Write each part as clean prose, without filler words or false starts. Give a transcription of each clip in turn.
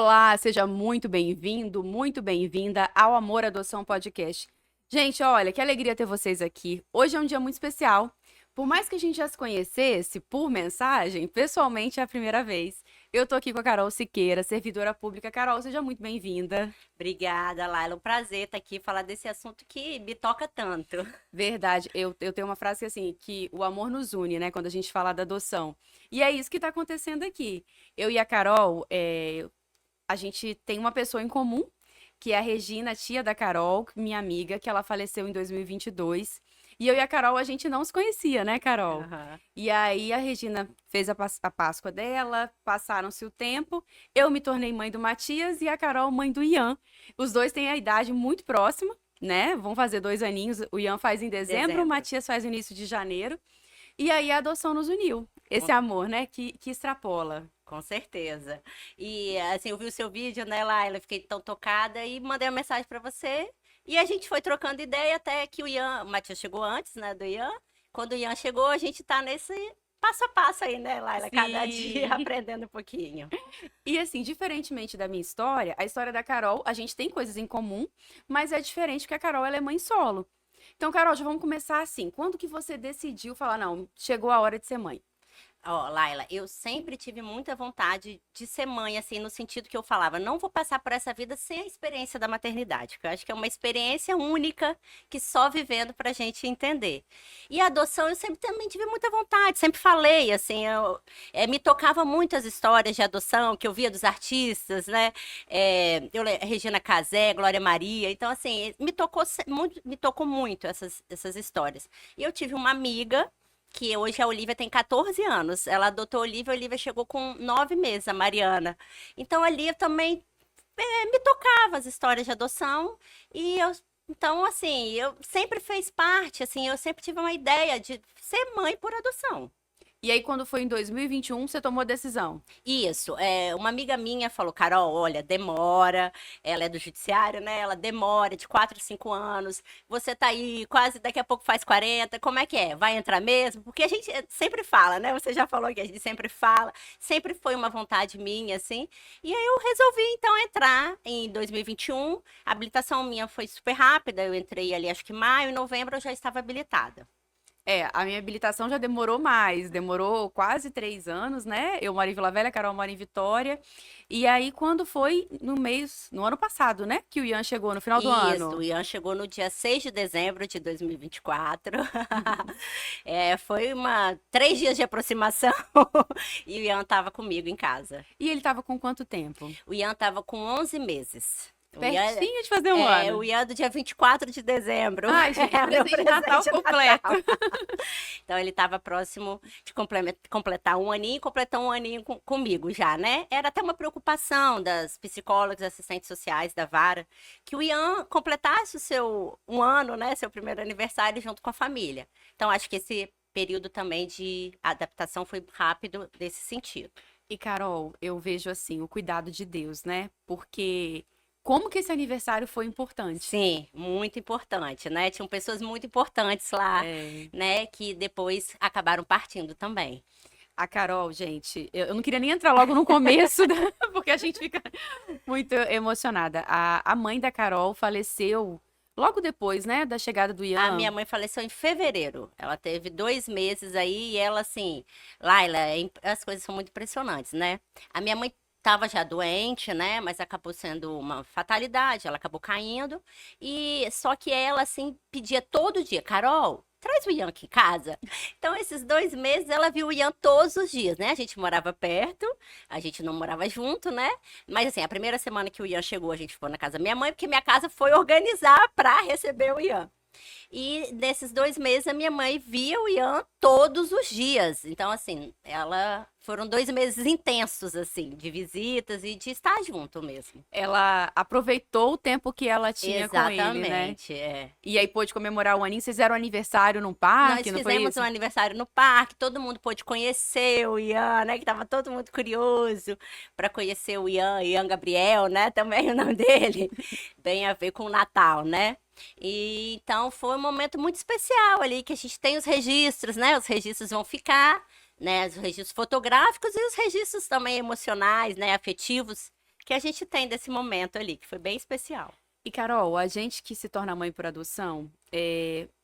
Olá, seja muito bem-vindo, muito bem-vinda ao Amor Adoção Podcast. Gente, olha, que alegria ter vocês aqui. Hoje é um dia muito especial. Por mais que a gente já se conhecesse por mensagem, pessoalmente é a primeira vez. Eu tô aqui com a Carol Siqueira, servidora pública. Carol, seja muito bem-vinda. Obrigada, Laila. Um prazer estar aqui e falar desse assunto que me toca tanto. Verdade, eu tenho uma frase que assim, que o amor nos une, né, quando a gente fala da adoção. E é isso que tá acontecendo aqui. Eu e a Carol, a gente tem uma pessoa em comum, que é a Regina, tia da Carol, minha amiga, que ela faleceu em 2022. E eu e a Carol, a gente não se conhecia, né, Carol? Aham. E aí a Regina fez a Páscoa dela, passaram-se o tempo, eu me tornei mãe do Matias e a Carol mãe do Ian. Os dois têm a idade muito próxima, né? Vão fazer 2 aninhos. O Ian faz em dezembro, o Dezembro, Matias faz no início de janeiro. E aí a adoção nos uniu. Esse com, amor, né, que extrapola. com certeza. E assim, eu vi o seu vídeo, né, Laila? Fiquei tão tocada e mandei uma mensagem para você. E a gente foi trocando ideia até que o Matias chegou antes, né, do Ian. Quando o Ian chegou, a gente tá nesse passo a passo aí, né, Laila? Cada dia Sim. aprendendo um pouquinho. E assim, diferentemente da minha história, a história da Carol, a gente tem coisas em comum, mas é diferente porque a Carol, ela é mãe solo. Então, Carol, já vamos começar assim. Quando que você decidiu falar, não, chegou a hora de ser mãe? Ó, Laila, eu sempre tive muita vontade de ser mãe, assim, no sentido que eu falava, não vou passar por essa vida sem a experiência da maternidade, porque eu acho que é uma experiência única que só vivendo pra gente entender. E a adoção eu sempre também tive muita vontade, sempre falei, assim, me tocava muito as histórias de adoção que eu via dos artistas, né? Regina Casé, Glória Maria, então, assim, me tocou muito essas histórias. E eu tive uma amiga que hoje a Olivia tem 14 anos. Ela adotou a Olivia chegou com 9 meses, a Mariana. Então ali eu também me tocava as histórias de adoção e então assim, eu sempre fez parte, assim, eu sempre tive uma ideia de ser mãe por adoção. E aí, quando foi em 2021, você tomou a decisão? Isso, uma amiga minha falou, Carol, olha, demora, ela é do judiciário, né? Ela demora de 4 a 5 anos, você tá aí quase daqui a pouco faz 40, como é que é? Vai entrar mesmo? Porque a gente sempre fala, né? Você já falou que a gente sempre fala, sempre foi uma vontade minha, assim, e aí eu resolvi então entrar em 2021, a habilitação minha foi super rápida, eu entrei ali acho que maio, novembro eu já estava habilitada. A minha habilitação já demorou mais, demorou quase 3 anos, né? Eu moro em Vila Velha, a Carol mora em Vitória. E aí, quando foi no ano passado, né? Que o Ian chegou, no final do Isso, ano. o Ian chegou no dia 6 de dezembro de 2024. Foi 3 dias de aproximação e o Ian estava comigo em casa. E ele tava com quanto tempo? O Ian estava com 11 meses. Pertinho de fazer um ano. O Ian do dia 24 de dezembro. Ai, gente, É o meu presente de Natal presente de completo. Natal. Então ele estava próximo de completar um aninho e completar um aninho comigo já, né? Era até uma preocupação das psicólogas, assistentes sociais da Vara, que o Ian completasse o seu um ano, né? Seu primeiro aniversário junto com a família. Então acho que esse período também de adaptação foi rápido nesse sentido. E, Carol, eu vejo assim, o cuidado de Deus, né? Porque como que esse aniversário foi importante? Sim, muito importante, né? Tinham pessoas muito importantes lá, É. né? Que depois acabaram partindo também. A Carol, gente, eu não queria nem entrar logo no começo, porque a gente fica muito emocionada. A mãe da Carol faleceu logo depois, né, da chegada do A minha Ian. mãe faleceu em fevereiro. Ela teve 2 meses aí e ela, assim, Laila, as coisas são muito impressionantes, né? A minha mãe estava já doente, né? Mas acabou sendo uma fatalidade, ela acabou caindo. E só que ela, assim, pedia todo dia, Carol. Traz o Ian aqui em casa. Então, esses 2 meses, ela viu o Ian todos os dias, né? A gente morava perto, a gente não morava junto, né? Mas, assim, a primeira semana que o Ian chegou, a gente foi na casa da minha mãe, porque minha casa foi organizar para receber o Ian. E nesses 2 meses a minha mãe via o Ian todos os dias. Então, assim, ela foram 2 meses intensos, assim, de visitas e de estar junto mesmo. Ela aproveitou o tempo que ela tinha com ele, né? Exatamente, é. E aí pôde comemorar o aninho. Vocês fizeram aniversário num Nós parque, não foi fizemos um isso? aniversário no parque, todo mundo pôde conhecer o Ian, né? Que tava todo mundo curioso para conhecer o Ian, Ian Gabriel, né? Também o nome dele. Bem a ver com o Natal, né? E então foi um momento muito especial ali, que a gente tem os registros, né? Os registros vão ficar, né? Os registros fotográficos e os registros também emocionais, né? Afetivos, que a gente tem desse momento ali, que foi bem especial. E, Carol, a gente que se torna mãe por adoção,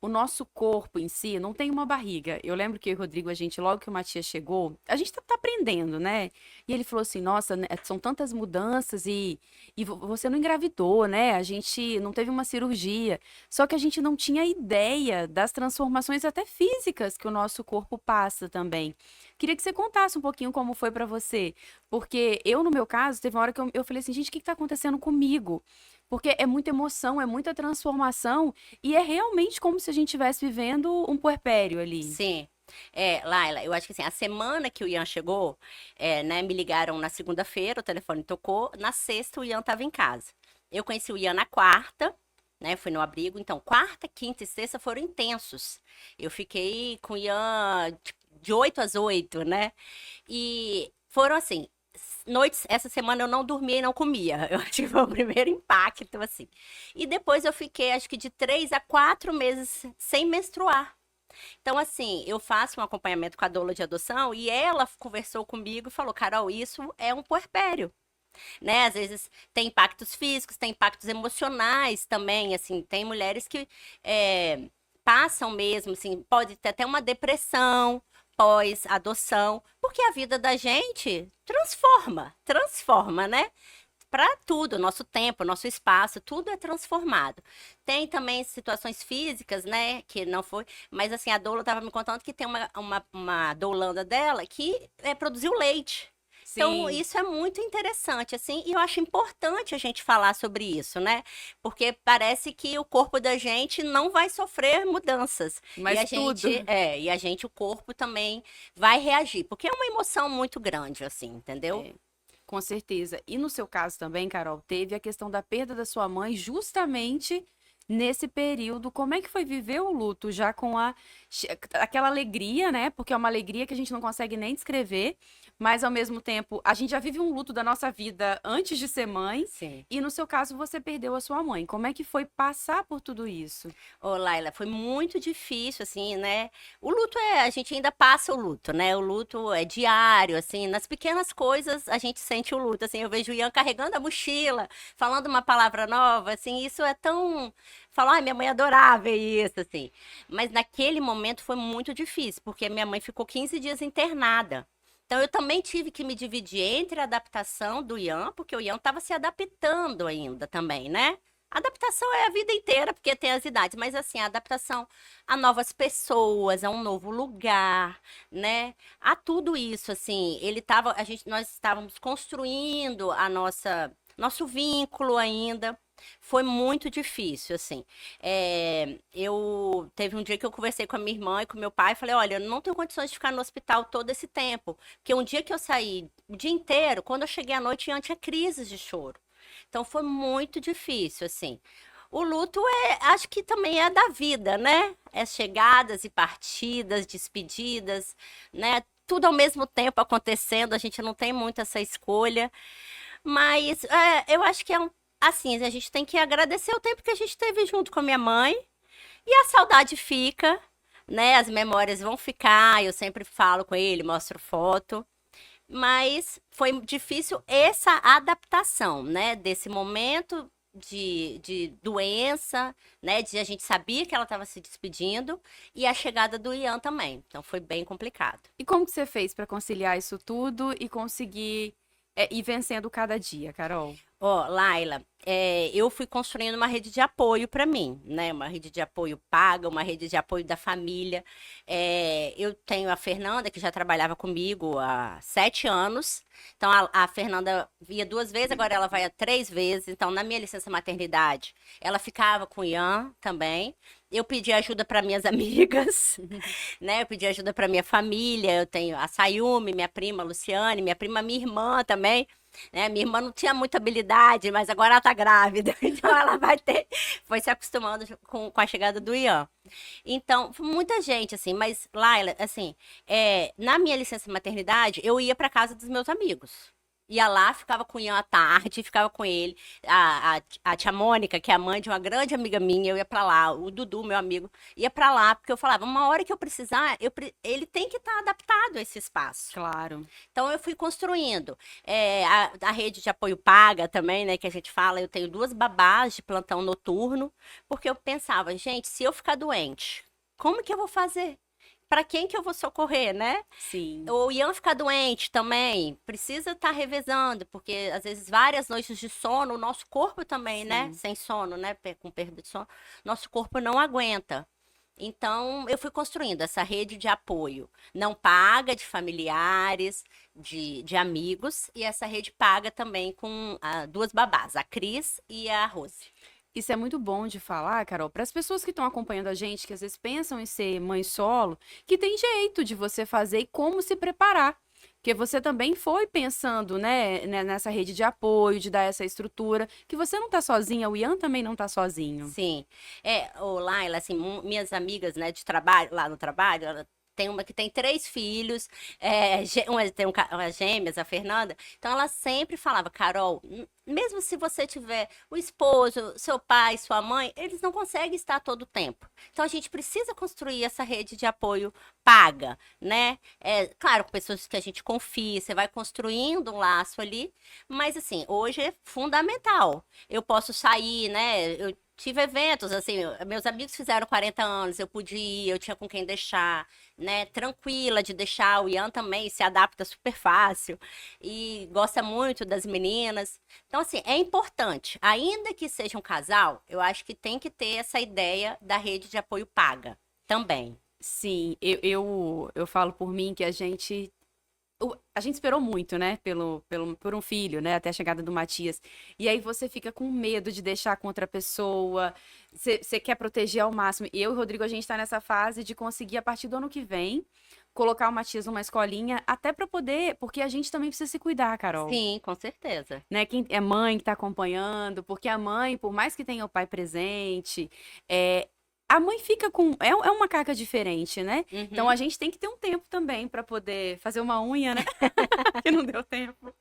o nosso corpo em si não tem uma barriga. Eu lembro que eu e o Rodrigo, a gente, logo que o Matias chegou, a gente tá aprendendo, né? E ele falou assim, nossa, né, são tantas mudanças e você não engravidou, né? A gente não teve uma cirurgia. Só que a gente não tinha ideia das transformações até físicas que o nosso corpo passa também. Queria que você contasse um pouquinho como foi pra você. Porque eu, no meu caso, teve uma hora que eu falei assim, gente, o que que tá acontecendo comigo? Porque é muita emoção, é muita transformação e é realmente como se a gente estivesse vivendo um puerpério ali. Sim. Laila, eu acho que assim, a semana que o Ian chegou, né, me ligaram na segunda-feira, o telefone tocou, na sexta o Ian estava em casa. Eu conheci o Ian na quarta, né, fui no abrigo, então quarta, quinta e sexta foram intensos. Eu fiquei com o Ian tipo, de 8 às 8, né, e foram assim, noites, essa semana eu não dormia e não comia, eu acho que foi o primeiro impacto, assim. E depois eu fiquei, acho que de 3 a 4 meses sem menstruar. Então, assim, eu faço um acompanhamento com a doula de adoção e ela conversou comigo e falou: Carol, isso é um puerpério, né? Às vezes tem impactos físicos, tem impactos emocionais também, assim, tem mulheres que passam mesmo, assim, pode ter até uma depressão pós-adoção, porque a vida da gente transforma, né? Para tudo, nosso tempo, nosso espaço, tudo é transformado. Tem também situações físicas, né, que não foi, mas assim, a doula estava me contando que tem uma doulanda dela que produziu leite. Então, Sim, isso é muito interessante, assim, e eu acho importante a gente falar sobre isso, né? Porque parece que o corpo da gente não vai sofrer mudanças. E a mas gente, tudo. o corpo também vai reagir, porque é uma emoção muito grande, assim, entendeu? É, com certeza. E no seu caso também, Carol, teve a questão da perda da sua mãe justamente nesse período. Como é que foi viver o luto já com aquela alegria, né? Porque é uma alegria que a gente não consegue nem descrever, mas ao mesmo tempo a gente já vive um luto da nossa vida antes de ser mãe. Sim. E no seu caso você perdeu a sua mãe. Como é que foi passar por tudo isso? Ô, Laila, foi muito difícil, assim, né? O luto a gente ainda passa o luto, né? O luto é diário, assim, nas pequenas coisas a gente sente o luto, assim, eu vejo o Ian carregando a mochila, falando uma palavra nova, assim, isso é tão... Falar, ai, minha mãe adorava isso, assim. Mas naquele momento foi muito difícil, porque minha mãe ficou 15 dias internada. Então, eu também tive que me dividir entre a adaptação do Ian, porque o Ian estava se adaptando ainda também, né? Adaptação é a vida inteira, porque tem as idades, mas assim, a adaptação a novas pessoas, a um novo lugar, né? A tudo isso, assim, nós estávamos construindo nosso vínculo ainda. Foi muito difícil, assim. Eu teve um dia que eu conversei com a minha irmã e com meu pai e falei, olha, eu não tenho condições de ficar no hospital todo esse tempo, porque um dia que eu saí o dia inteiro, quando eu cheguei à noite, eu tinha crises de choro. Então foi muito difícil, assim. O luto acho que também é da vida, né? É chegadas e partidas, despedidas, né? Tudo ao mesmo tempo acontecendo, a gente não tem muito essa escolha. Mas eu acho que assim, a gente tem que agradecer o tempo que a gente teve junto com a minha mãe. E a saudade fica, né? As memórias vão ficar. Eu sempre falo com ele, mostro foto. Mas foi difícil essa adaptação, né? Desse momento de doença, né? De a gente sabia que ela estava se despedindo e a chegada do Ian também. Então foi bem complicado. E como que você fez para conciliar isso tudo e conseguir ir vencendo cada dia, Carol? Ó, Laila, eu fui construindo uma rede de apoio para mim, né? Uma rede de apoio paga, uma rede de apoio da família. Eu tenho a Fernanda, que já trabalhava comigo há 7 anos. Então, a Fernanda ia 2 vezes, agora ela vai a 3 vezes. Então, na minha licença maternidade, ela ficava com o Ian também. Eu pedi ajuda para minhas amigas, né? Eu pedi ajuda para minha família. Eu tenho a Sayumi, minha prima, a Luciane, minha irmã também. Né? Minha irmã não tinha muita habilidade, mas agora ela tá grávida, então ela foi se acostumando com a chegada do Ian. Então, foi muita gente, assim, mas Laila, assim, na minha licença maternidade, eu ia para casa dos meus amigos. Ia lá, ficava com o Ian à tarde, ficava com ele. A tia Mônica, que é a mãe de uma grande amiga minha, eu ia pra lá. O Dudu, meu amigo, ia pra lá, porque eu falava, uma hora que eu precisar, ele tem que estar adaptado a esse espaço. Claro. Então eu fui construindo. A rede de apoio paga também, né, que a gente fala, eu tenho 2 babás de plantão noturno, porque eu pensava, gente, se eu ficar doente, como que eu vou fazer? Para quem que eu vou socorrer, né? Sim, O Ian ficar doente também, precisa estar revezando, porque às vezes várias noites de sono, o nosso corpo também, né? sim. Sem sono, né? Com perda de sono, nosso corpo não aguenta. Então, eu fui construindo essa rede de apoio, não paga de familiares, de amigos, e essa rede paga também com 2 babás, a Cris e a Rose. Isso é muito bom de falar, Carol, para as pessoas que estão acompanhando a gente, que às vezes pensam em ser mãe solo, que tem jeito de você fazer e como se preparar. Porque você também foi pensando, nessa rede de apoio, de dar essa estrutura, que você não tá sozinha, o Ian também não tá sozinho. Sim. Ô Laila, assim, minhas amigas, né, de trabalho, lá no trabalho, tem uma que tem 3 filhos, tem umas gêmeas, a Fernanda. Então ela sempre falava, Carol, mesmo se você tiver o esposo, seu pai, sua mãe, eles não conseguem estar todo o tempo. Então a gente precisa construir essa rede de apoio paga, né? Claro, com pessoas que a gente confia, você vai construindo um laço ali, mas assim, hoje é fundamental. Eu posso sair, né? Eu tive eventos, assim, meus amigos fizeram 40 anos, eu pude ir, eu tinha com quem deixar, né? Tranquila de deixar, o Ian também se adapta super fácil e gosta muito das meninas. Então, assim, é importante, ainda que seja um casal, eu acho que tem que ter essa ideia da rede de apoio paga também. Sim, eu falo por mim que a gente esperou muito, né, por um filho, né, até a chegada do Matias. E aí você fica com medo de deixar com outra pessoa, você quer proteger ao máximo. E eu e o Rodrigo, a gente tá nessa fase de conseguir, a partir do ano que vem, colocar o Matias numa escolinha, até pra poder, porque a gente também precisa se cuidar, Carol. Sim, com certeza. Né, quem é mãe que tá acompanhando, porque a mãe, por mais que tenha o pai presente, é, a mãe fica com. É uma carga diferente, né? Então Uhum. a gente tem que ter um tempo também para poder fazer uma unha, né? Que não deu tempo.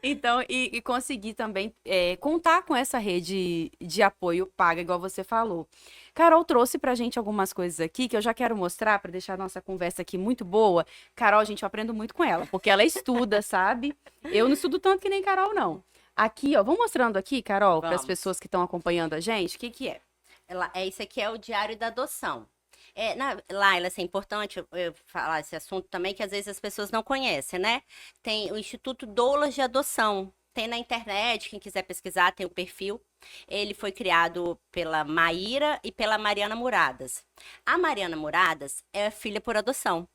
Então, e conseguir também contar com essa rede de apoio paga, igual você falou. Carol trouxe pra gente algumas coisas aqui que eu já quero mostrar para deixar a nossa conversa aqui muito boa. Carol, gente, eu aprendo muito com ela, porque ela estuda, sabe? Eu não estudo tanto que nem Carol, não. Aqui, ó, vou mostrando aqui, Carol, para as Vamos. pessoas que estão acompanhando a gente, o que que é? Esse aqui é o Diário da Adoção. Laila, assim, é importante eu falar esse assunto também, que às vezes as pessoas não conhecem, né? Tem o Instituto Doulas de Adoção. Tem na internet, quem quiser pesquisar, tem o perfil. Ele foi criado pela Maíra e pela Mariana Muradas. A Mariana Muradas é filha por adoção.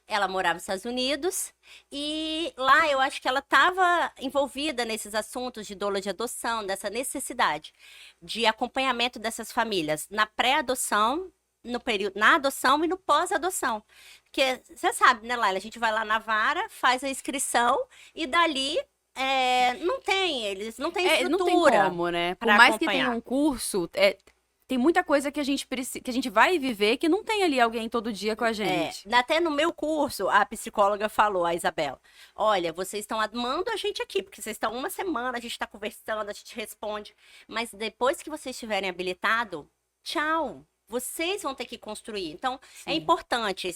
Ela morava nos Estados Unidos e lá eu acho que ela estava envolvida nesses assuntos de doula de adoção, dessa necessidade de acompanhamento dessas famílias na pré-adoção, no período, na adoção e no pós-adoção. Porque você sabe, né, Laila? A gente vai lá na vara, faz a inscrição e dali eles não têm Não tem estrutura como, né? Por para mais que tenha acompanhar. um curso, tem muita coisa que a gente precisa, que a gente vai viver que não tem ali alguém todo dia com a gente. Até no meu curso, a psicóloga falou, a Isabela, olha, vocês estão amando a gente aqui, porque vocês estão uma semana, a gente está conversando, a gente responde, mas depois que vocês estiverem habilitado, tchau. Vocês vão ter que construir. Então, é Sim. importante.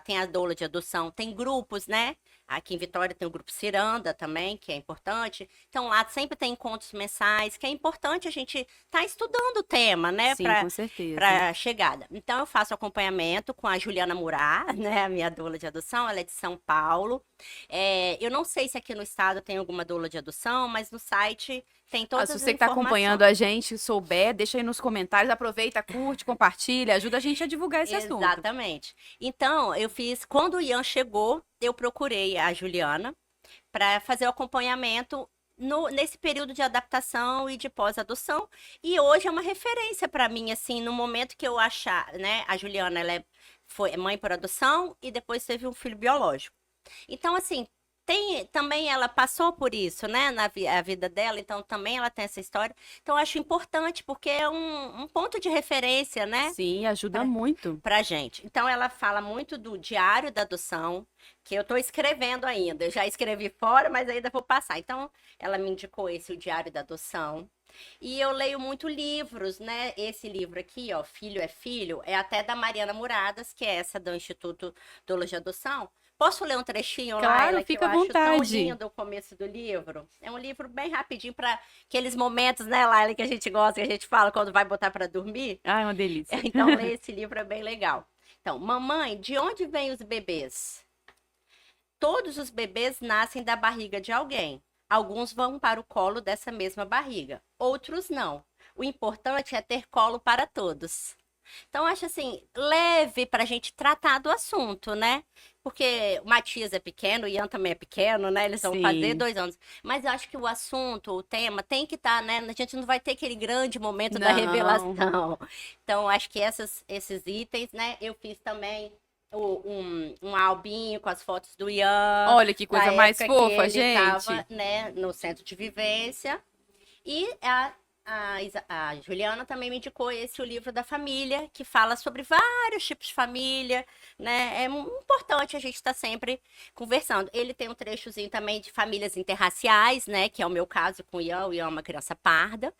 Tem a doula de adoção, tem grupos, né? Aqui em Vitória tem o grupo Ciranda também, que é importante. Então, lá sempre tem encontros mensais, que é importante a gente estar estudando o tema, né? Sim, com certeza. Para a chegada. Então, eu faço acompanhamento com a Juliana Murá, né? A minha doula de adoção, ela é de São Paulo. Eu não sei se aqui no estado tem alguma doula de adoção, mas no site tem Ah, todas se as você que está acompanhando informações. a gente souber, deixa aí nos comentários, aproveita, curte, compartilha, ajuda a gente a divulgar esse assunto. Exatamente. Então, quando o Ian chegou, eu procurei a Juliana para fazer o acompanhamento nesse período de adaptação e de pós-adoção. E hoje é uma referência para mim, assim, no momento que eu achar, né? A Juliana, foi mãe por adoção e depois teve um filho biológico. Então, assim, também ela passou por isso, né, a vida dela, então também ela tem essa história. Então eu acho importante, porque é um ponto de referência, né, Sim, ajuda muito. pra gente. Então ela fala muito do Diário da Adoção, que eu tô escrevendo ainda. Eu já escrevi fora, mas ainda vou passar. Então ela me indicou esse, o Diário da Adoção. E eu leio muito livros, né? Esse livro aqui, ó, Filho é Filho, é até da Mariana Muradas, que é essa do Instituto Doula de Adoção. Posso ler um trechinho, Claro, Laila, que eu fica à acho tão vontade. lindo o começo do livro? É um livro bem rapidinho para aqueles momentos, né, Laila, que a gente gosta, que a gente fala quando vai botar para dormir. Ai, uma delícia. Então, ler esse livro é bem legal. Então, mamãe, de onde vêm os bebês? Todos os bebês nascem da barriga de alguém. Alguns vão para o colo dessa mesma barriga, outros não. O importante é ter colo para todos. Então, acho assim, leve para a gente tratar do assunto, né? Porque o Matias é pequeno, o Ian também é pequeno, né? Eles vão fazer Sim. 2 anos. Mas eu acho que o assunto, o tema, tem que estar, né? A gente não vai ter aquele grande momento da Não. revelação. Então, acho que esses itens, né? Eu fiz também um albinho com as fotos do Ian. Olha que Da coisa mais época que fofa, ele gente. tava, né, no centro de vivência. E a Juliana também me indicou esse, o livro da família, que fala sobre vários tipos de família, né? É importante a gente estar sempre conversando. Ele tem um trechozinho também de famílias interraciais, né? Que é o meu caso com o Ian. O Ian é uma criança parda.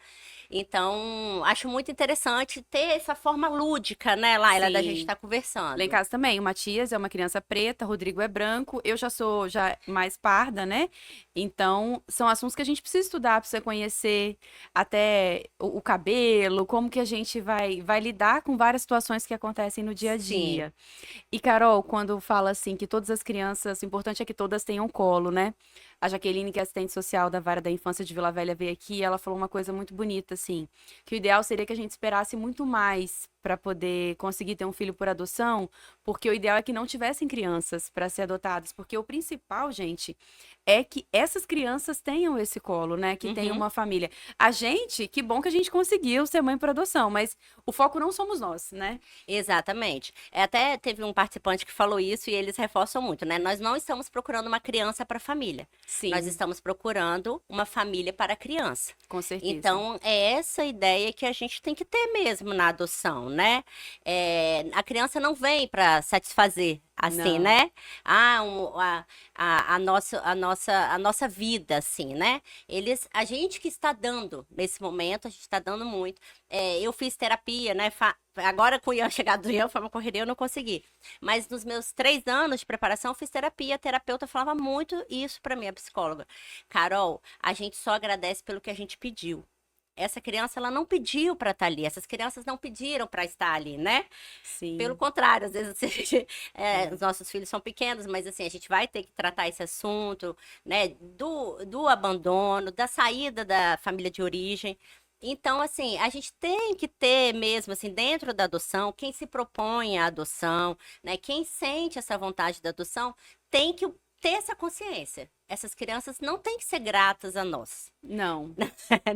Então, acho muito interessante ter essa forma lúdica, né, Laila, da gente Sim. estar conversando. Lá em casa também, o Matias é uma criança preta, o Rodrigo é branco, eu já sou já mais parda, né? Então, são assuntos que a gente precisa estudar, precisa conhecer até o cabelo, como que a gente vai lidar com várias situações que acontecem no dia a Sim. dia. E Carol, quando fala assim que todas as crianças, o importante é que todas tenham colo, né? A Jaqueline, que é assistente social da Vara da Infância de Vila Velha, veio aqui e ela falou uma coisa muito bonita, assim, que o ideal seria que a gente esperasse muito mais para poder conseguir ter um filho por adoção, porque o ideal é que não tivessem crianças para ser adotadas, porque o principal, gente, é que essas crianças tenham esse colo, né? Que tenham Uhum. uma família. A gente, que bom que a gente conseguiu ser mãe por adoção, mas o foco não somos nós, né? Exatamente. Até teve um participante que falou isso e eles reforçam muito, né? Nós não estamos procurando uma criança para a família. Nós Sim, estamos procurando uma família para a criança. com certeza. Então, é essa ideia que a gente tem que ter mesmo na adoção, né? A criança não vem para satisfazer, assim, Não. né? A nossa vida, assim, né? A gente que está dando nesse momento, a gente está dando muito. Eu fiz terapia, né? Agora, com o Ian chegado do Ian, foi uma correria, eu não consegui. Mas nos meus 3 anos de preparação, eu fiz terapia. A terapeuta falava muito isso para mim, a psicóloga. Carol, a gente só agradece pelo que a gente pediu. Essa criança, ela não pediu para estar ali. Essas crianças não pediram para estar ali, né? Pelo Sim. contrário, às vezes os nossos filhos são pequenos, mas assim, a gente vai ter que tratar esse assunto, né? Do abandono, da saída da família de origem. Então, assim, a gente tem que ter mesmo, assim, dentro da adoção, quem se propõe à adoção, né? Quem sente essa vontade da adoção, tem que ter essa consciência. Essas crianças não têm que ser gratas a nós. Não.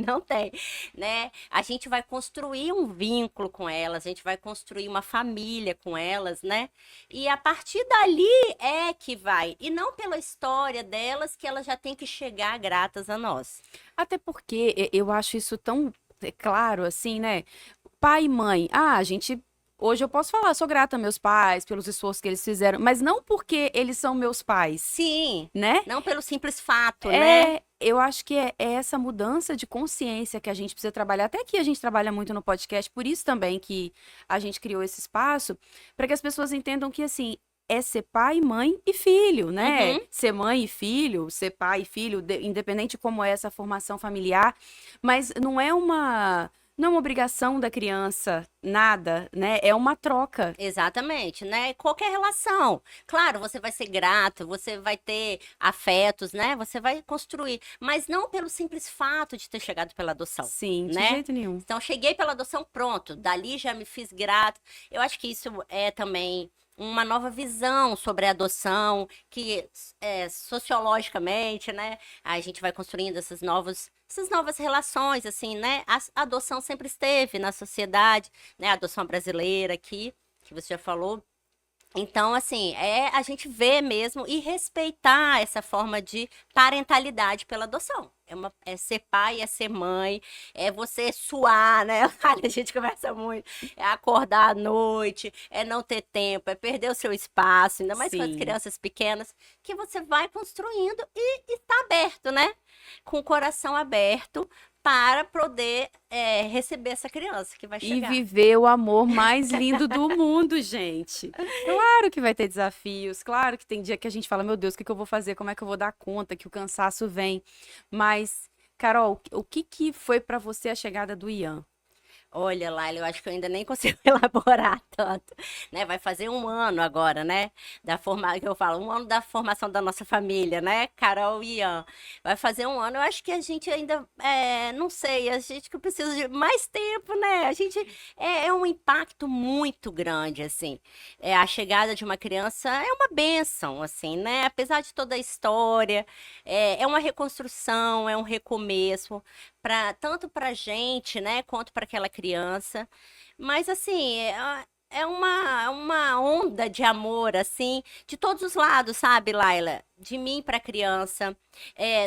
Não tem, né? A gente vai construir um vínculo com elas, a gente vai construir uma família com elas, né? E a partir dali é que vai, e não pela história delas que elas já têm que chegar gratas a nós. Até porque eu acho isso tão claro assim, né? Pai e mãe. Ah, a gente. Hoje eu posso falar, sou grata a meus pais pelos esforços que eles fizeram, mas não porque eles são meus pais, Sim, né? não pelo simples fato, né? Eu acho que é essa mudança de consciência que a gente precisa trabalhar. Até aqui a gente trabalha muito no podcast, por isso também que a gente criou esse espaço, para que as pessoas entendam que, assim, é ser pai, mãe e filho, né? Uhum. Ser mãe e filho, ser pai e filho, independente de como é essa formação familiar, mas não é uma obrigação da criança, nada, né? É uma troca. Exatamente, né? Qualquer relação. Claro, você vai ser grato, você vai ter afetos, né? Você vai construir, mas não pelo simples fato de ter chegado pela adoção, Sim, de né? jeito nenhum. Então, cheguei pela adoção, pronto. Dali já me fiz grato. Eu acho que isso é também uma nova visão sobre a adoção, que sociologicamente, né? A gente vai construindo essas novas relações, assim, né? A adoção sempre esteve na sociedade, né? A adoção brasileira aqui, que você já falou. Então, assim, a gente vê mesmo e respeitar essa forma de parentalidade pela adoção. É ser pai, é ser mãe, é você suar, né? A gente conversa muito. É acordar à noite, é não ter tempo, é perder o seu espaço, ainda mais com as Sim. crianças pequenas, que você vai construindo e está aberto, né? Com o coração aberto para poder receber essa criança que vai E chegar. viver o amor mais lindo do mundo, gente. Claro que vai ter desafios, claro que tem dia que a gente fala, meu Deus, o que que eu vou fazer? Como é que eu vou dar conta? Que o cansaço vem. Mas, Carol, o que que foi pra você a chegada do Ian? Olha, Laila, eu acho que eu ainda nem consigo elaborar tanto, né? Vai fazer um ano agora, né? Que eu falo, um ano da formação da nossa família, né? Carol e Ian. Vai fazer um ano. Eu acho que a gente ainda, não sei, a gente que precisa de mais tempo, né? A gente é um impacto muito grande, assim. A chegada de uma criança é uma bênção, assim, né? Apesar de toda a história, é uma reconstrução, é um recomeço tanto para gente, né, quanto para aquela criança. Mas assim, é uma onda de amor, assim, de todos os lados, sabe, Laila? De mim para a criança,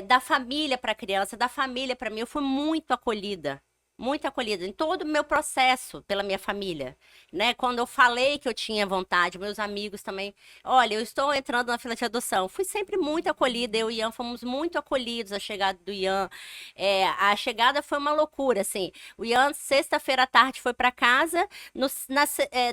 da família para a criança, da família para mim. Eu fui muito acolhida em todo o meu processo pela minha família, né? Quando eu falei que eu tinha vontade, meus amigos também, olha, eu estou entrando na fila de adoção. Fui sempre muito acolhida, eu e o Ian fomos muito acolhidos, a chegada do Ian. A chegada foi uma loucura, assim. O Ian, sexta-feira à tarde, foi para casa,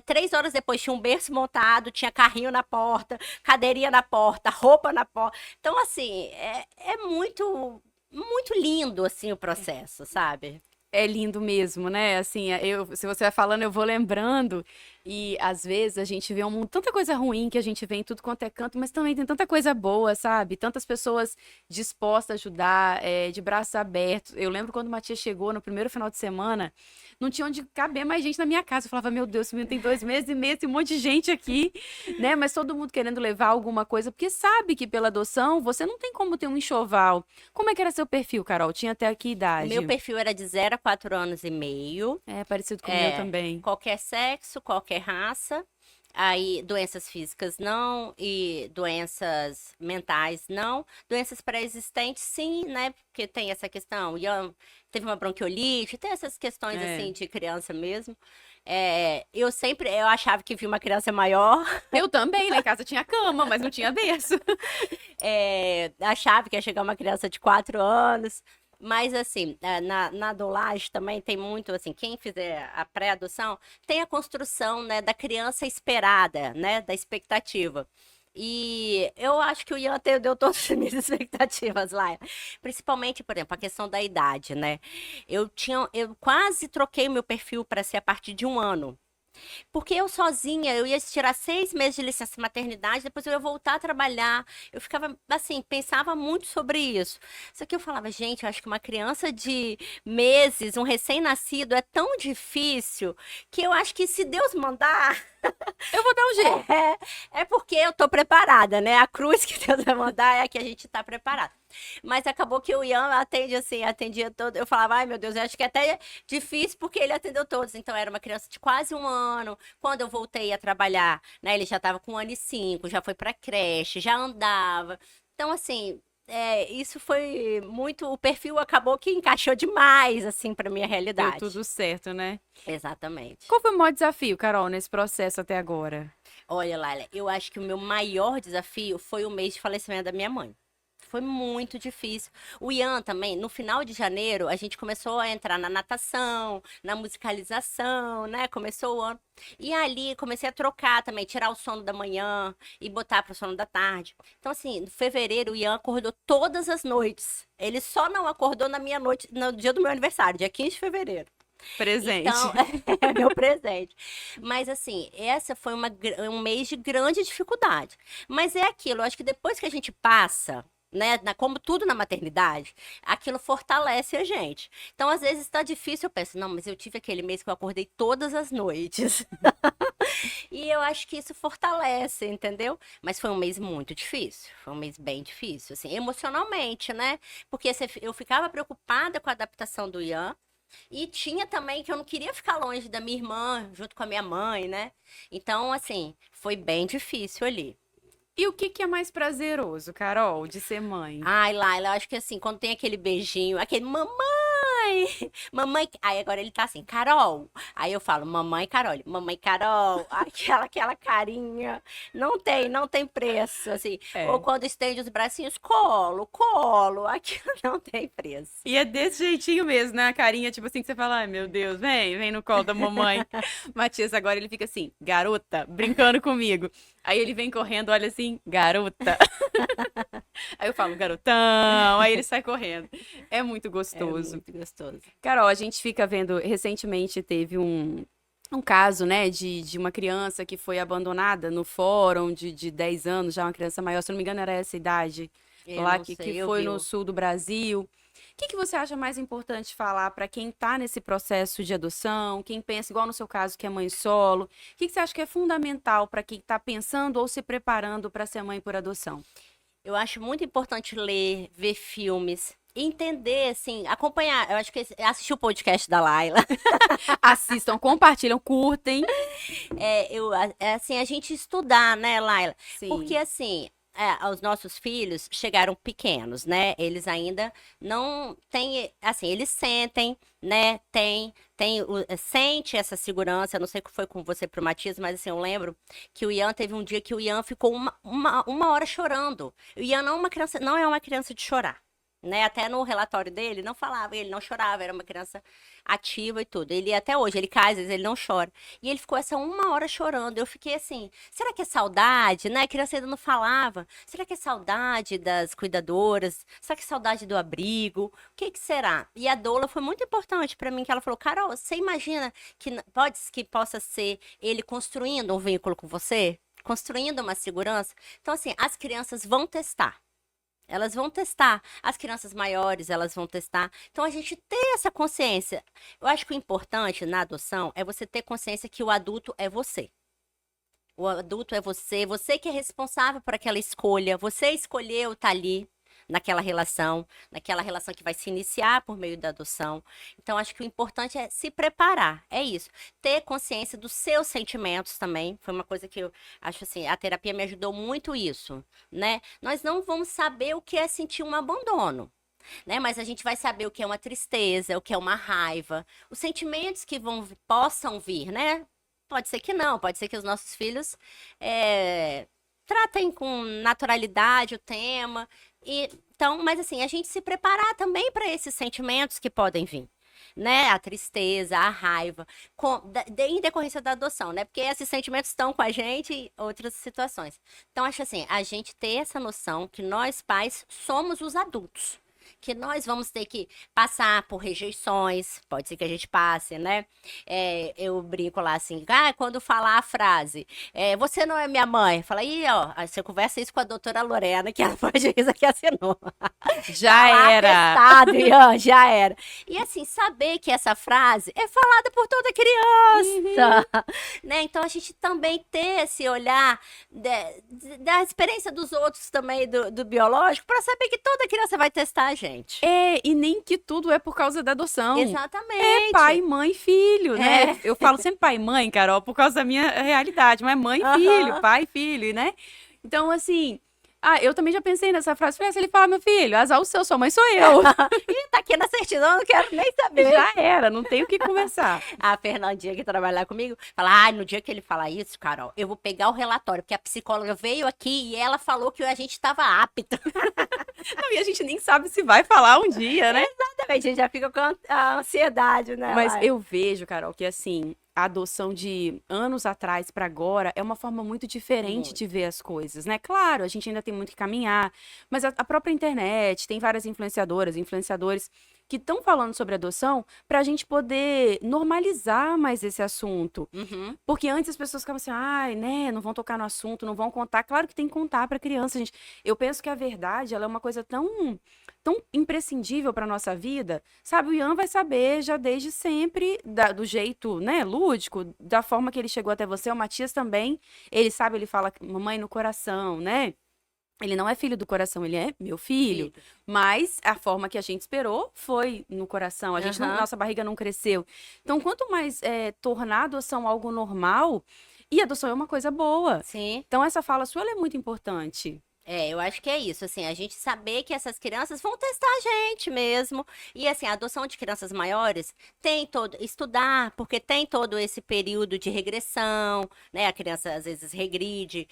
3 horas depois tinha um berço montado, tinha carrinho na porta, cadeirinha na porta, roupa na porta. Então, assim, é muito, muito lindo, assim, o processo, sabe? É lindo mesmo, né? Assim, se você vai falando, eu vou lembrando. E às vezes a gente vê tanta coisa ruim que a gente vê em tudo quanto é canto, mas também tem tanta coisa boa, sabe? Tantas pessoas dispostas a ajudar, de braços abertos. Eu lembro quando o Matias chegou no primeiro final de semana, não tinha onde caber mais gente na minha casa. Eu falava, meu Deus, esse menino tem 2 meses e meio, tem um monte de gente aqui, né? Mas todo mundo querendo levar alguma coisa, porque sabe que pela adoção você não tem como ter um enxoval. Como é que era seu perfil, Carol? Tinha até que O meu idade? perfil era de 0 a 4 anos e meio. É parecido com o meu É, também. qualquer sexo, qualquer raça. Aí, doenças físicas não, e doenças mentais não. Doenças pré-existentes, sim, né? Porque tem essa questão. Ian teve uma bronquiolite, tem essas questões É. assim de criança mesmo. Eu achava que vi uma criança maior, Eu também, lá em casa tinha cama, mas não tinha berço. achava que ia chegar uma criança de 4 anos. Mas, assim, na dolagem também tem muito, assim, quem fizer a pré-adoção tem a construção, né, da criança esperada, né, da expectativa. E eu acho que o Ian atendeu todas as minhas expectativas lá. Principalmente, por exemplo, a questão da idade, né? Eu quase troquei o meu perfil para ser a partir de um ano. Porque eu sozinha, eu ia tirar 6 meses de licença maternidade, depois eu ia voltar a trabalhar. Eu ficava, assim, pensava muito sobre isso. Só que eu falava, gente, eu acho que uma criança de meses, um recém-nascido, é tão difícil que eu acho que se Deus mandar, Eu vou dar um jeito. é porque eu tô preparada, né? A cruz que Deus vai mandar é a que a gente tá preparado. Mas acabou que o Ian atende assim, atendia todo. Eu falava, ai meu Deus, eu acho que é até difícil porque ele atendeu todos. Então era uma criança de quase um ano. Quando eu voltei a trabalhar, né? Ele já estava com 1 ano e 5, já foi pra creche, já andava. Então, assim, isso foi muito. O perfil acabou que encaixou demais, assim, pra minha Deu realidade. tudo certo, né? Exatamente. Qual foi o maior desafio, Carol, nesse processo até agora? Olha, Laila, eu acho que o meu maior desafio foi o mês de falecimento da minha mãe. Foi muito difícil. O Ian também, no final de janeiro, a gente começou a entrar na natação, na musicalização, né? Começou o ano. E ali comecei a trocar também, tirar o sono da manhã e botar para o sono da tarde. Então, assim, em fevereiro, o Ian acordou todas as noites. Ele só não acordou na minha noite, no dia do meu aniversário, dia 15 de fevereiro. Então, Presente. é meu presente. Mas assim, essa foi um mês de grande dificuldade. Mas é aquilo, eu acho que depois que a gente passa, né, como tudo na maternidade, aquilo fortalece a gente. Então, às vezes está difícil, eu penso, não, mas eu tive aquele mês que eu acordei todas as noites. E eu acho que isso fortalece, entendeu? Mas foi um mês muito difícil, foi um mês bem difícil, assim, emocionalmente, né? Porque eu ficava preocupada com a adaptação do Ian, E tinha também que eu não queria ficar longe da minha irmã, junto com a minha mãe, né? Então, assim, foi bem difícil ali. E o que que é mais prazeroso, Carol, de ser mãe? Ai, Laila, eu acho que assim, quando tem aquele beijinho, aquele mamãe, mamãe. Aí agora ele tá assim, Carol. Aí eu falo, mamãe Carol, mamãe Carol, aquela carinha. Não tem preço, assim. Ou É. quando estende os bracinhos, colo, colo, aquilo não tem preço. E é desse jeitinho mesmo, né? A carinha, tipo assim, que você fala, ai meu Deus, vem no colo da mamãe. Matias, agora ele fica assim, garota, brincando comigo. Aí ele vem correndo, olha assim, garota. Aí eu falo, garotão. Aí ele sai correndo. É muito É gostoso. muito gostoso. Carol, a gente fica vendo, recentemente teve um caso, né, de uma criança que foi abandonada no fórum de 10 anos, já uma criança maior, se eu não me engano era essa a idade, Eu lá não que sei, eu foi vi. no sul do Brasil. O que que você acha mais importante falar para quem está nesse processo de adoção, quem pensa, igual no seu caso, que é mãe solo? O que que você acha que é fundamental para quem está pensando ou se preparando para ser mãe por adoção? Eu acho muito importante ler, ver filmes, entender, assim, acompanhar. Eu acho que assistir o podcast da Laila. Assistam, compartilham, curtem. Assim, a gente estudar, né, Laila? Porque, Sim. assim, os nossos filhos chegaram pequenos, né? Eles ainda não têm, assim, eles sentem, né? Sente essa segurança. Eu não sei o que foi com você pro Matias, mas assim, eu lembro que o Ian teve um dia que o Ian ficou uma hora chorando. O Ian não é uma criança de chorar. Né? Até no relatório dele, não falava, ele não chorava, era uma criança ativa e tudo. Ele até hoje, ele cai, às vezes ele não chora. E ele ficou essa uma hora chorando. Eu fiquei assim, será que é saudade, né? A criança ainda não falava. Será que é saudade das cuidadoras? Será que é saudade do abrigo? O que que será? E a doula foi muito importante para mim, que ela falou, Carol, você imagina que que possa ser ele construindo um vínculo com você? Construindo uma segurança? Então, assim, as crianças vão testar. Elas vão testar. As crianças maiores, elas vão testar. Então, a gente ter essa consciência. Eu acho que o importante na adoção é você ter consciência que o adulto é você. O adulto é você que é responsável por aquela escolha. Você escolheu estar ali naquela relação que vai se iniciar por meio da adoção. Então, acho que o importante é se preparar. É isso. Ter consciência dos seus sentimentos também. Foi uma coisa que eu acho assim, a terapia me ajudou muito isso, né? Nós não vamos saber o que é sentir um abandono. Né? Mas a gente vai saber o que é uma tristeza, o que é uma raiva, os sentimentos que possam vir, né? Pode ser que não, pode ser que os nossos filhos tratem com naturalidade o tema. Então, mas assim, a gente se preparar também para esses sentimentos que podem vir. Né? A tristeza, a raiva, em decorrência da adoção, né? Porque esses sentimentos estão com a gente em outras situações. Então, acho assim, a gente ter essa noção que nós pais somos os adultos. Que nós vamos ter que passar por rejeições, pode ser que a gente passe, né? Eu brinco lá assim, quando falar a frase, você não é minha mãe, fala aí, ó, aí você conversa isso com a doutora Lorena, que ela foi a juíza que assinou. Já Tá era. atestado, Ian, já era. E assim, saber que essa frase é falada por toda criança, né? Então a gente também ter esse olhar da experiência dos outros também, do biológico, para saber que toda criança vai testar a gente. E nem que tudo é por causa da adoção. É pai, Exatamente. mãe, filho, né? Eu falo sempre pai e mãe, Carol, por causa da minha realidade, mas mãe e filho, Aham. pai e filho, né? Então, assim, eu também já pensei nessa frase. Falei, se ele fala, meu filho, azar o seu, sua mãe sou eu. Ih, tá aqui na certidão, não quero nem saber. Já era, não tem o que conversar. A Fernandinha que trabalha lá comigo fala: no dia que ele falar isso, Carol, eu vou pegar o relatório, porque a psicóloga veio aqui e ela falou que a gente estava apta. Não, e a gente nem sabe se vai falar um dia, né? Exatamente, a gente já fica com a ansiedade, né? Mas Lai? eu vejo, Carol, que assim, a adoção de anos atrás para agora é uma forma muito diferente Muito. de ver as coisas, né? Claro, a gente ainda tem muito que caminhar, mas a própria internet tem várias influenciadoras, influenciadores que estão falando sobre adoção para a gente poder normalizar mais esse assunto. Uhum. Porque antes as pessoas ficavam assim, ai, né, não vão tocar no assunto, não vão contar. Claro que tem que contar para criança, gente. Eu penso que a verdade, ela é uma coisa tão imprescindível para nossa vida, sabe? O Ian vai saber já desde sempre do jeito, né, lúdico, da forma que ele chegou até você. O Matias também, ele sabe, ele fala mamãe no coração, né? Ele não é filho do coração, ele é meu filho. Mas a forma que a gente esperou foi no coração. A gente nossa barriga não cresceu. Então, quanto mais tornar a adoção algo normal, e a adoção é uma coisa boa. Sim. Então, essa fala sua ela é muito importante. Eu acho que é isso, assim, a gente saber que essas crianças vão testar a gente mesmo. E assim, a adoção de crianças maiores tem todo, estudar, porque tem todo esse período de regressão, né? A criança às vezes regride,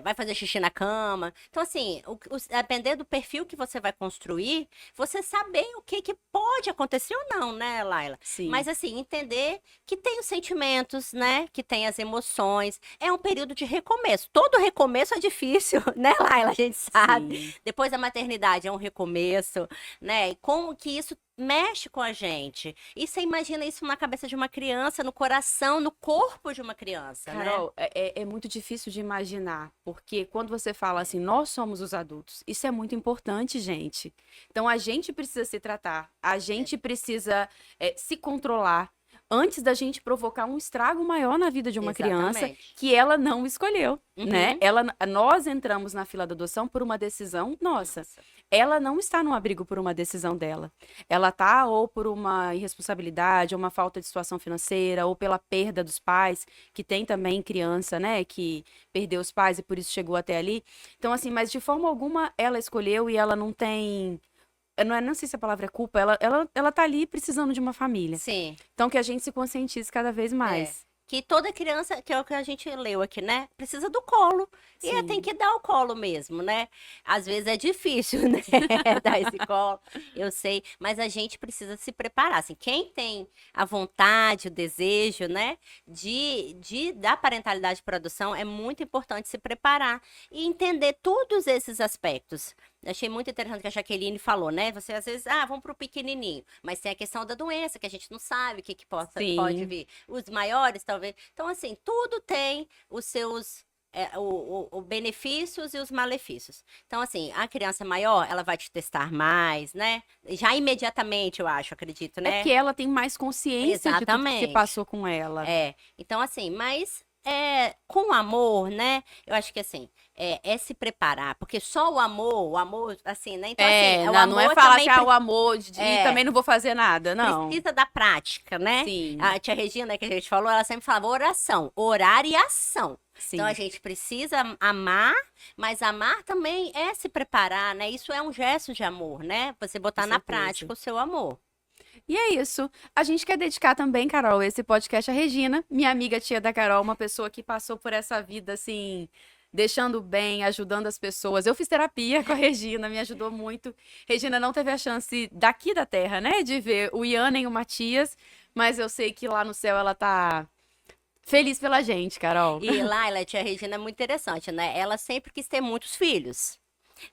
vai fazer xixi na cama. Então, assim, dependendo do perfil que você vai construir, você saber o que pode acontecer ou não, né, Laila? Sim. Mas assim, entender que tem os sentimentos, né? Que tem as emoções. É um período de recomeço. Todo recomeço é difícil, né, Laila? A gente sabe. Sim. Depois da maternidade é um recomeço, né? E como que isso mexe com a gente. E você imagina isso na cabeça de uma criança, no coração, no corpo de uma criança, Carol, né? é muito difícil de imaginar, porque quando você fala assim, nós somos os adultos, isso é muito importante, gente. Então, a gente precisa se tratar, a gente precisa se controlar antes da gente provocar um estrago maior na vida de uma criança Exatamente. que ela não escolheu, né? Uhum. Nós entramos na fila da adoção por uma decisão nossa. Ela não está no abrigo por uma decisão dela. Ela tá ou por uma irresponsabilidade, ou uma falta de situação financeira, ou pela perda dos pais, que tem também criança, né, que perdeu os pais e por isso chegou até ali. Então, assim, mas de forma alguma ela escolheu e ela não tem. Não sei se a palavra é culpa, ela tá ali precisando de uma família. Sim. Então, que a gente se conscientize cada vez mais. Que toda criança, que é o que a gente leu aqui, né? Precisa do colo. E Sim. tem que dar o colo mesmo, né? Às vezes é difícil, né? Dar esse colo, eu sei. Mas a gente precisa se preparar. Assim, quem tem a vontade, o desejo, né? De dar parentalidade para adoção, é muito importante se preparar e entender todos esses aspectos. Achei muito interessante o que a Jaqueline falou, né? Você às vezes, vamos pro pequenininho, mas tem a questão da doença, que a gente não sabe o que pode vir. Os maiores, talvez. Então, assim, tudo tem os seus benefícios e os malefícios. Então, assim, a criança maior, ela vai te testar mais, né? Já imediatamente, eu acho, acredito, né? É porque ela tem mais consciência de tudo que se passou com ela. Então, assim, mas com amor, né? Eu acho que assim, se preparar, porque só o amor, assim, né? Então, assim, o não amor é falar também que o amor e também não vou fazer nada, não. precisa da prática, né? Sim. A tia Regina, que a gente falou, ela sempre falava oração, orar e ação. Sim. Então a gente precisa amar, mas amar também é se preparar, né? Isso é um gesto de amor, né? Você botar na prática o seu amor. E é isso. A gente quer dedicar também, Carol, esse podcast à Regina, minha amiga tia da Carol, uma pessoa que passou por essa vida assim, deixando bem, ajudando as pessoas. Eu fiz terapia com a Regina, me ajudou muito. Regina não teve a chance daqui da Terra, né, de ver o Ian nem o Matias, mas eu sei que lá no céu ela tá feliz pela gente, Carol. E lá, a tia Regina é muito interessante, né? Ela sempre quis ter muitos filhos.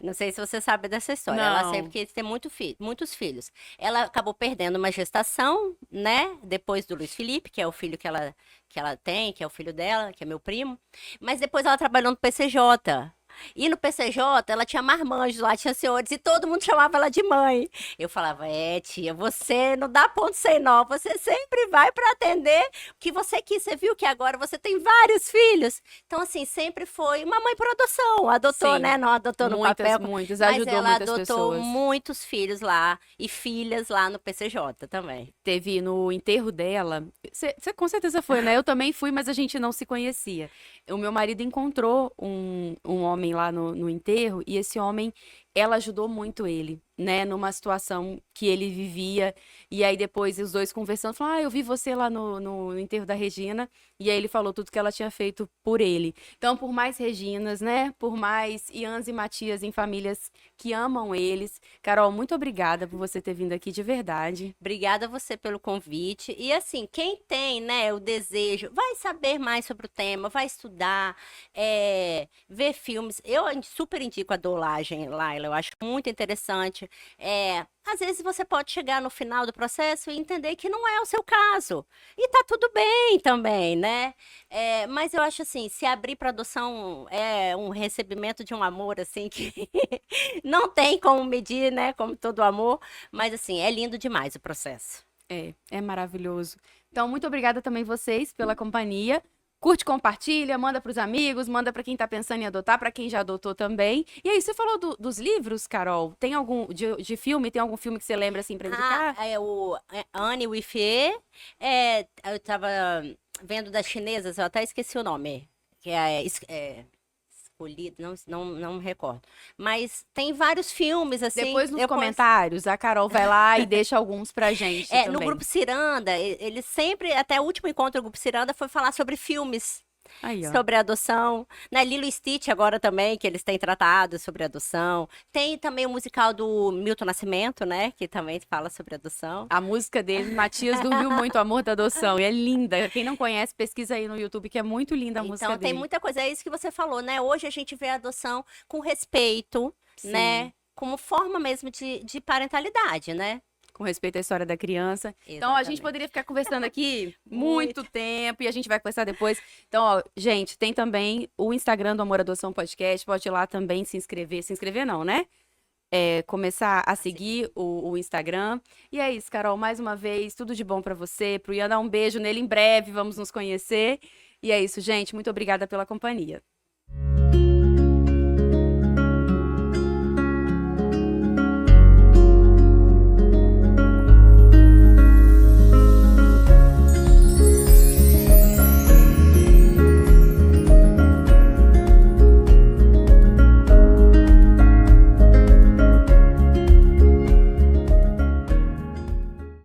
Não sei se você sabe dessa história. Não. Ela sempre quis ter muitos filhos. Ela acabou perdendo uma gestação, né? Depois do Luiz Felipe, que é o filho que ela tem, que é o filho dela, que é meu primo. Mas depois ela trabalhou no PCJ. E no PCJ, ela tinha marmanjos lá, tinha senhores, e todo mundo chamava ela de mãe. Eu falava, tia, você não dá ponto sem nó, você sempre vai para atender o que você quis. Você viu que agora você tem vários filhos. Então, assim, sempre foi uma mãe por adoção. Adotou, Sim. né? Não adotou no papel. Muitas, mas ajudou ela muitas adotou pessoas. muitos filhos lá e filhas lá no PCJ também. Teve no enterro dela, você com certeza foi, né? Eu também fui, mas a gente não se conhecia. O meu marido encontrou um homem lá no enterro e esse homem, ela ajudou muito ele, né? Numa situação que ele vivia. E aí depois os dois conversando, falaram, eu vi você lá no enterro da Regina. E aí ele falou tudo que ela tinha feito por ele. Então, por mais Reginas, né? Por mais Ians e Matias em famílias que amam eles. Carol, muito obrigada por você ter vindo aqui de verdade. Obrigada a você pelo convite. E assim, quem tem, né, o desejo, vai saber mais sobre o tema, vai estudar, ver filmes. Eu super indico a Dolagem, Laila, eu acho muito interessante. Às vezes você pode chegar no final do processo e entender que não é o seu caso. E tá tudo bem também, né? Mas eu acho assim, se abrir para adoção é um recebimento de um amor, assim, que não tem como medir, né? Como todo amor. Mas assim, é lindo demais o processo. É maravilhoso. Então, muito obrigada também vocês pela companhia. Curte, compartilha, manda pros amigos, manda pra quem tá pensando em adotar, pra quem já adotou também. E aí, você falou dos livros, Carol? Tem algum, de filme, tem algum filme que você lembra, assim, pra indicar? Anne with eu tava vendo das chinesas, eu até esqueci o nome. Que escolhido, não me recordo. Mas tem vários filmes, assim. Depois nos comentários, a Carol vai lá e deixa alguns pra gente também. No Grupo Ciranda, ele sempre, até o último encontro do Grupo Ciranda foi falar sobre filmes. Aí, ó. Sobre adoção. Na Lilo e Stitch agora também, que eles têm tratado sobre adoção. Tem também o musical do Milton Nascimento, né? Que também fala sobre adoção. A música dele, Matias dormiu muito, Amor da Adoção. E é linda. Quem não conhece, pesquisa aí no YouTube, que é muito linda a música Então, dele. tem muita coisa. É isso que você falou, né? Hoje a gente vê a adoção com respeito, Sim. né? Como forma mesmo de parentalidade, né? Com respeito à história da criança. Exatamente. Então, a gente poderia ficar conversando aqui muito tempo e a gente vai conversar depois. Então, ó, gente, tem também o Instagram do Amor Adoção Podcast. Pode ir lá também se inscrever. Se inscrever não, né? Começar a seguir o Instagram. E é isso, Carol. Mais uma vez, tudo de bom pra você. Pro Ian dar um beijo nele em breve. Vamos nos conhecer. E é isso, gente. Muito obrigada pela companhia.